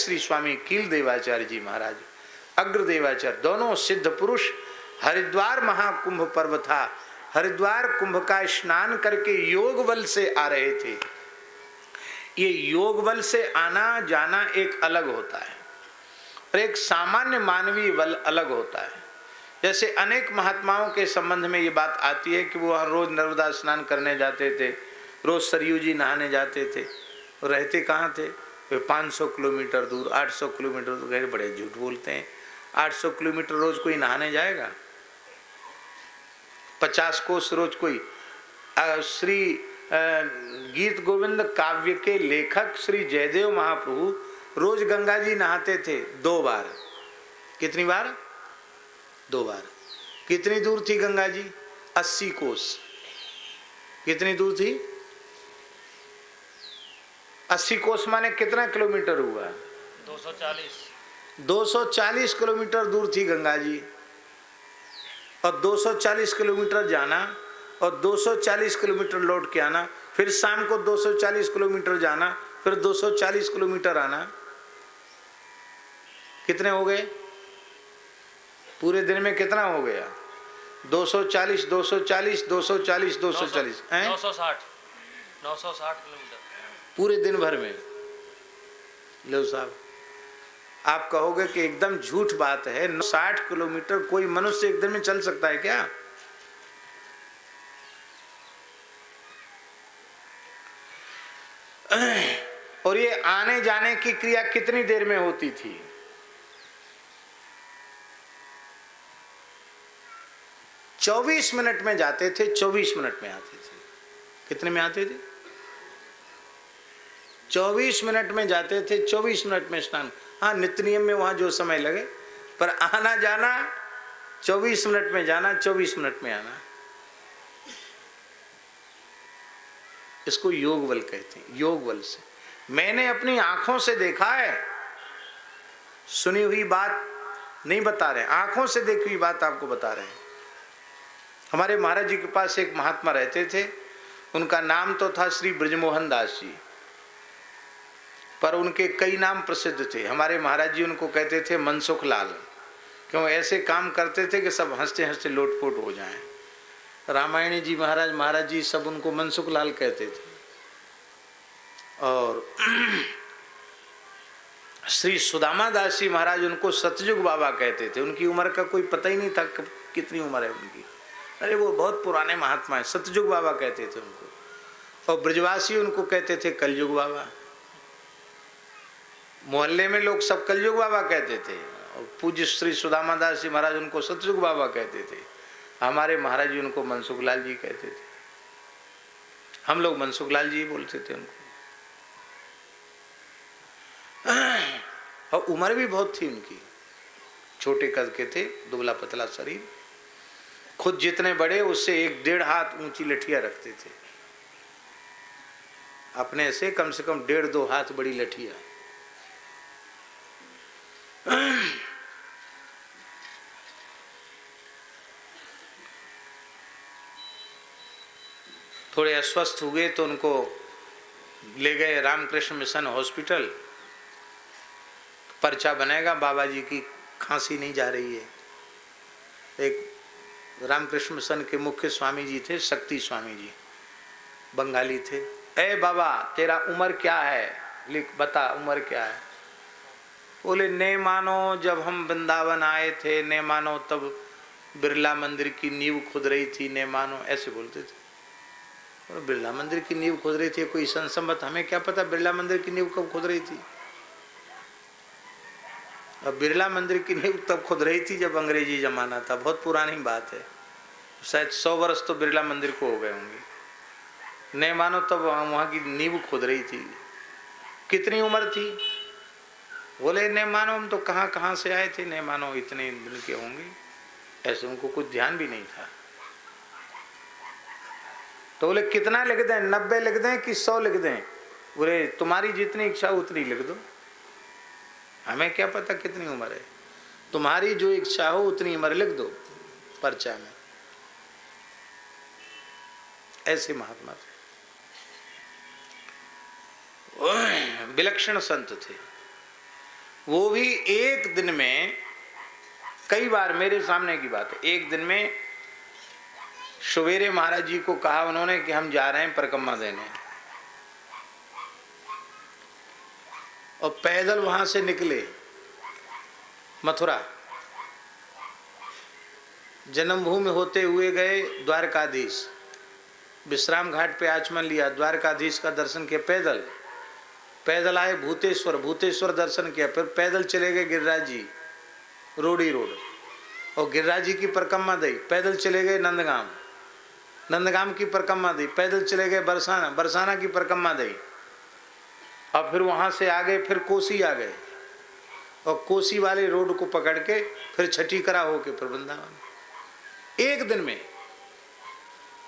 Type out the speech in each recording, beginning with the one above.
श्री स्वामी कील देवाचार्य जी महाराज, अग्रदेवाचार्य, दोनों सिद्ध पुरुष हरिद्वार महाकुंभ पर्व था, हरिद्वार कुंभ का स्नान करके योग बल से आ रहे थे। ये योग बल से आना जाना एक अलग होता है और एक सामान्य मानवीय बल अलग होता है। जैसे अनेक महात्माओं के संबंध में ये बात आती है कि वो रोज नर्मदा स्नान करने जाते थे, रोज सरयू जी नहाने जाते थे, रहते कहाँ थे? वे 500 किलोमीटर दूर, 800 किलोमीटर दूर गए। बड़े झूठ बोलते हैं, 800 किलोमीटर रोज कोई नहाने जाएगा? 50 कोस रोज कोई? श्री गीत गोविंद काव्य के लेखक श्री जयदेव महाप्रभु रोज गंगा जी नहाते थे 2 बार। कितनी बार? 2 बार। कितनी दूर थी गंगा जी? 80 कोस। कितनी दूर थी? 80 कोस माने कितना किलोमीटर हुआ? 240। 240 किलोमीटर दूर थी गंगा जी, और 240 किलोमीटर जाना और 240 किलोमीटर लौट के आना, फिर शाम को 240 किलोमीटर जाना, फिर 240 किलोमीटर आना। कितने हो गए? पूरे दिन में कितना हो गया? 240 240 240 240 हैं? 960 किलोमीटर पूरे दिन भर में। लो साहब, आप कहोगे कि एकदम झूठ बात है, 60 किलोमीटर कोई मनुष्य एक दिन में चल सकता है क्या? और ये आने जाने की क्रिया कितनी देर में होती थी? 24 मिनट में जाते थे, 24 मिनट में आते थे। कितने में आते थे? 24 मिनट में जाते थे, 24 मिनट में स्नान। हाँ, नित्य नियम में वहां जो समय लगे, पर आना जाना 24 मिनट में जाना, 24 मिनट में आना। इसको योग बल कहते हैं। योग बल से मैंने अपनी आंखों से देखा है, सुनी हुई बात नहीं बता रहे, आंखों से देखी हुई बात आपको बता रहे हैं। हमारे महाराज जी के पास एक महात्मा रहते थे, उनका नाम तो था श्री ब्रजमोहन दास जी, पर उनके कई नाम प्रसिद्ध थे। हमारे महाराज जी उनको कहते थे मनसुख लाल, क्यों? ऐसे काम करते थे कि सब हंसते हंसते लोटपोट हो जाएं। रामायणी जी महाराज जी सब उनको मनसुख लाल कहते थे। और श्री सुदामा दास जी महाराज उनको सतयुग बाबा कहते थे। उनकी उम्र का कोई पता ही नहीं था कितनी उम्र है उनकी। अरे वो बहुत पुराने महात्मा है, सतयुग बाबा कहते थे उनको। और ब्रजवासी उनको कहते थे कलयुग बाबा। मोहल्ले में लोग सब कलयुग बाबा कहते थे, और पूज्य श्री सुदामा दास जी महाराज उनको सतयुग बाबा कहते थे। हमारे महाराज जी उनको मनसुख लाल जी कहते थे। हम लोग मनसुख लाल जी बोलते थे उनको। और उम्र भी बहुत थी उनकी, छोटे कद के थे, दुबला पतला शरीर। खुद जितने बड़े उससे 1-1.5 हाथ ऊंची लठिया रखते थे अपने से कम 1.5-2 हाथ बड़ी लठिया। थोड़े अस्वस्थ हुए तो उनको ले गए रामकृष्ण मिशन हॉस्पिटल। पर्चा बनेगा, बाबा जी की खांसी नहीं जा रही है। एक रामकृष्ण मिशन के मुख्य स्वामी जी थे, शक्ति स्वामी जी, बंगाली थे। ए बाबा, तेरा उम्र क्या है? लिख, बता उम्र क्या है? बोले ने मानो जब हम वृंदावन आए थे, ने मानो तब बिरला मंदिर की नींव खुद रही थी, ने मानो, ऐसे बोलते थे। और बिरला मंदिर की नींव खुद रही थी, कोई संसंबत, हमें क्या पता बिरला मंदिर की नींव कब खुद रही थी? अब बिरला मंदिर की नींव तब खुद रही थी जब अंग्रेजी जमाना था, बहुत पुरानी बात है, शायद 100 वर्ष तो बिरला मंदिर को हो गए होंगे। नहीं मानो तब वहाँ की नींव खुद रही थी। कितनी उम्र थी? बोले नहीं मानो हम तो कहाँ कहाँ से आए थे, नहीं मानो इतने दिन के होंगे। ऐसे उनको कुछ ध्यान भी नहीं था। तो बोले कितना लिख दें, 90 लिख दें कि 100 लिख दें? बोले तुम्हारी जितनी इच्छा उतनी लिख दो, हमें क्या पता कितनी उम्र है, तुम्हारी जो इच्छा हो उतनी उम्र लिख दो पर्चा में। ऐसे महात्मा थे, विलक्षण संत थे। वो भी एक दिन में, कई बार मेरे सामने की बात है, एक दिन में सवेरे महाराज जी को कहा उन्होंने कि हम जा रहे हैं परिक्रमा देने, और पैदल वहां से निकले मथुरा, जन्मभूमि होते हुए गए द्वारकाधीश, विश्राम घाट पे आचमन लिया, द्वारकाधीश का दर्शन किया, पैदल पैदल आए भूतेश्वर, भूतेश्वर दर्शन किया, फिर पैदल चले गए गिरिराज जी रोडी रोड, और गिरिराज जी की परिक्रमा दी, पैदल चले गए नंदगाम, नंदगाम की परिक्रमा दी, पैदल चले गए बरसाना, बरसाना की परिक्रमा दी, और फिर वहां से आ गए, फिर कोसी आ गए, और कोसी वाले रोड को पकड़ के फिर छठीकरा होके फिर वृंदावन, एक दिन में।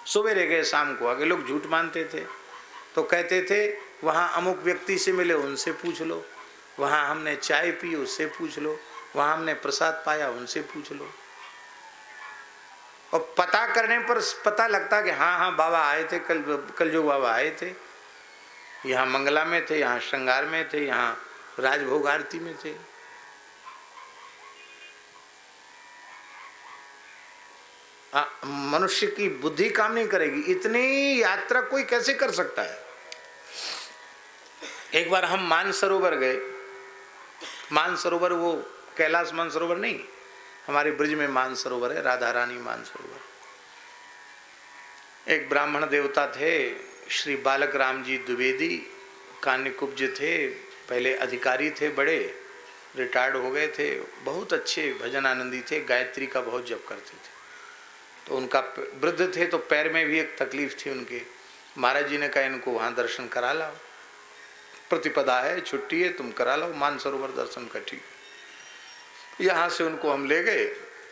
सवेरे गए, शाम को आगे। लोग झूठ मानते थे तो कहते थे वहाँ अमुक व्यक्ति से मिले, उनसे पूछ लो, वहाँ हमने चाय पी, उससे पूछ लो, वहाँ हमने प्रसाद पाया, उनसे पूछ लो। और पता करने पर पता लगता कि हाँ हाँ बाबा आए थे, कल जो बाबा आए थे, यहाँ मंगला में थे, यहाँ श्रृंगार में थे, यहाँ राजभोग आरती में थे। मनुष्य की बुद्धि काम नहीं करेगी, इतनी यात्रा कोई कैसे कर सकता है। एक बार हम मानसरोवर गए, मानसरोवर वो कैलाश मानसरोवर नहीं, हमारे ब्रिज में मानसरोवर है, राधा रानी मानसरोवर। एक ब्राह्मण देवता थे, श्री बालक राम जी द्विवेदी, कान्यकुब्ज थे, पहले अधिकारी थे, बड़े रिटायर्ड हो गए थे, बहुत अच्छे भजन आनंदी थे, गायत्री का बहुत जप करते थे। तो उनका वृद्ध थे तो पैर में भी एक तकलीफ थी उनके। महाराज जी ने कहा इनको वहाँ दर्शन करा लाओ, प्रतिपदा है, छुट्टी है, तुम करा लो मानसरोवर दर्शन का। ठीक, यहाँ से उनको हम ले गए,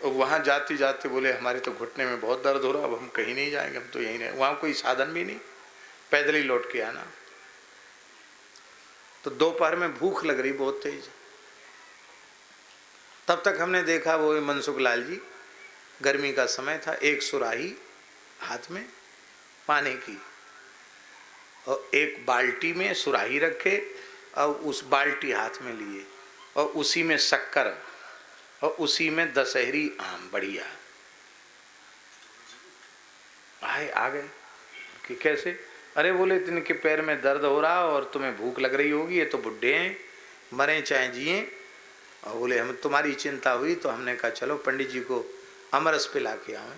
और वहाँ जाते जाते बोले हमारे तो घुटने में बहुत दर्द हो रहा, अब हम कहीं नहीं जाएंगे, हम तो यहीं रहे। वहाँ कोई साधन भी नहीं, पैदल ही लौट के आना। तो दोपहर में भूख लग रही बहुत तेज, तब तक हमने देखा वो मनसुख लाल जी, गर्मी का समय था, एक सुराही हाथ में पानी की, और एक बाल्टी में सुराही रखे, और उस बाल्टी हाथ में लिए, और उसी में शक्कर, और उसी में दशहरी आम बढ़िया। आए आ गए कि कैसे? अरे बोले इनके पैर में दर्द हो रहा और तुम्हें भूख लग रही होगी, ये तो बुढ़े हैं, मरे चाहे जिए। और बोले हम तुम्हारी चिंता हुई तो हमने कहा चलो पंडित जी को अमरस पिला के आए।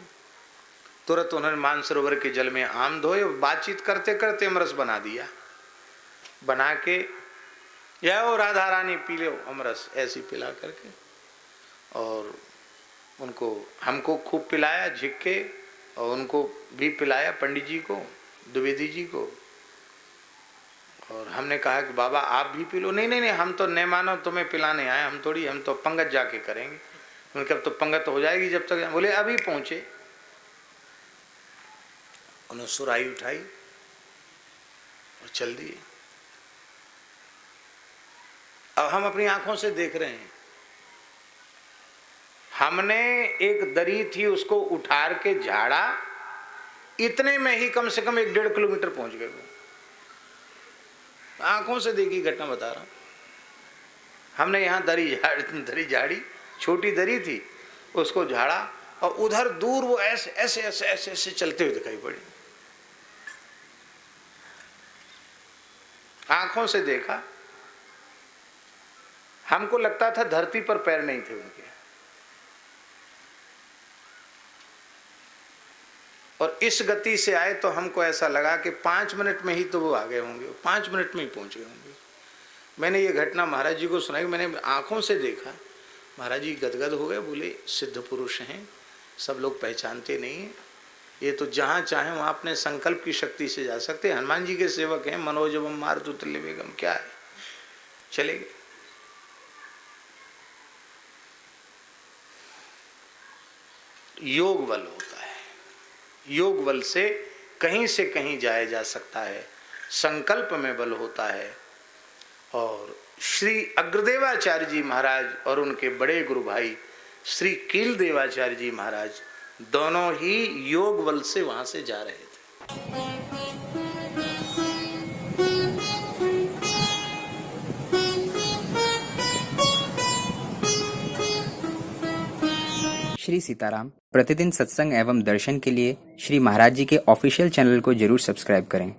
तुरंत उन्होंने मानसरोवर के जल में आम धोए, बातचीत करते करते अमरस बना दिया, बना के या राधा रानी पी लो अमरस, ऐसी पिला करके। और उनको हमको खूब पिलाया झिक्के, और उनको भी पिलाया पंडित जी को, द्विवेदी जी को। और हमने कहा कि बाबा आप भी पी लो। नहीं नहीं नहीं, हम तो नहीं मानो तुम्हें पिलाने आए, हम थोड़ी, हम तो पंगत जाके करेंगे। उनके अब तो पंगत हो जाएगी जब तक। बोले अभी पहुंचे। उन्होंने सुराही उठाई और चल दिए। अब हम अपनी आंखों से देख रहे हैं, हमने एक दरी थी उसको उठार के झाड़ा, इतने में ही कम से कम 1-1.5 किलोमीटर पहुंच गए। आंखों से देखी घटना बता रहा हूं। हमने यहाँ दरी झाड़ी, छोटी दरी थी, उसको झाड़ा, और उधर दूर वो ऐसे ऐसे ऐसे ऐसे ऐसे चलते हुए दिखाई पड़े। आंखों से देखा, हमको लगता था धरती पर पैर नहीं थे उनके। और इस गति से आए तो हमको ऐसा लगा कि 5 मिनट में ही तो वो आ गए होंगे, 5 मिनट में ही पहुंच गए होंगे। मैंने ये घटना महाराज जी को सुनाई, मैंने आंखों से देखा। महाराज जी गदगद हो गए, बोले सिद्ध पुरुष हैं, सब लोग पहचानते नहीं हैं, ये तो जहाँ चाहे वहाँ अपने संकल्प की शक्ति से जा सकते। हनुमान जी के सेवक हैं, मनोजवम मारुत तुल्य वेगम, क्या है, चले गए। योग बल होता है, योग बल से कहीं जाया जा सकता है, संकल्प में बल होता है। और श्री अग्रदेवाचार्य जी महाराज और उनके बड़े गुरु भाई श्री कील देवाचार्य जी महाराज दोनों ही योग बल से वहां से जा रहे थे। श्री सीताराम। प्रतिदिन सत्संग एवं दर्शन के लिए श्री महाराज जी के ऑफिशियल चैनल को जरूर सब्सक्राइब करें।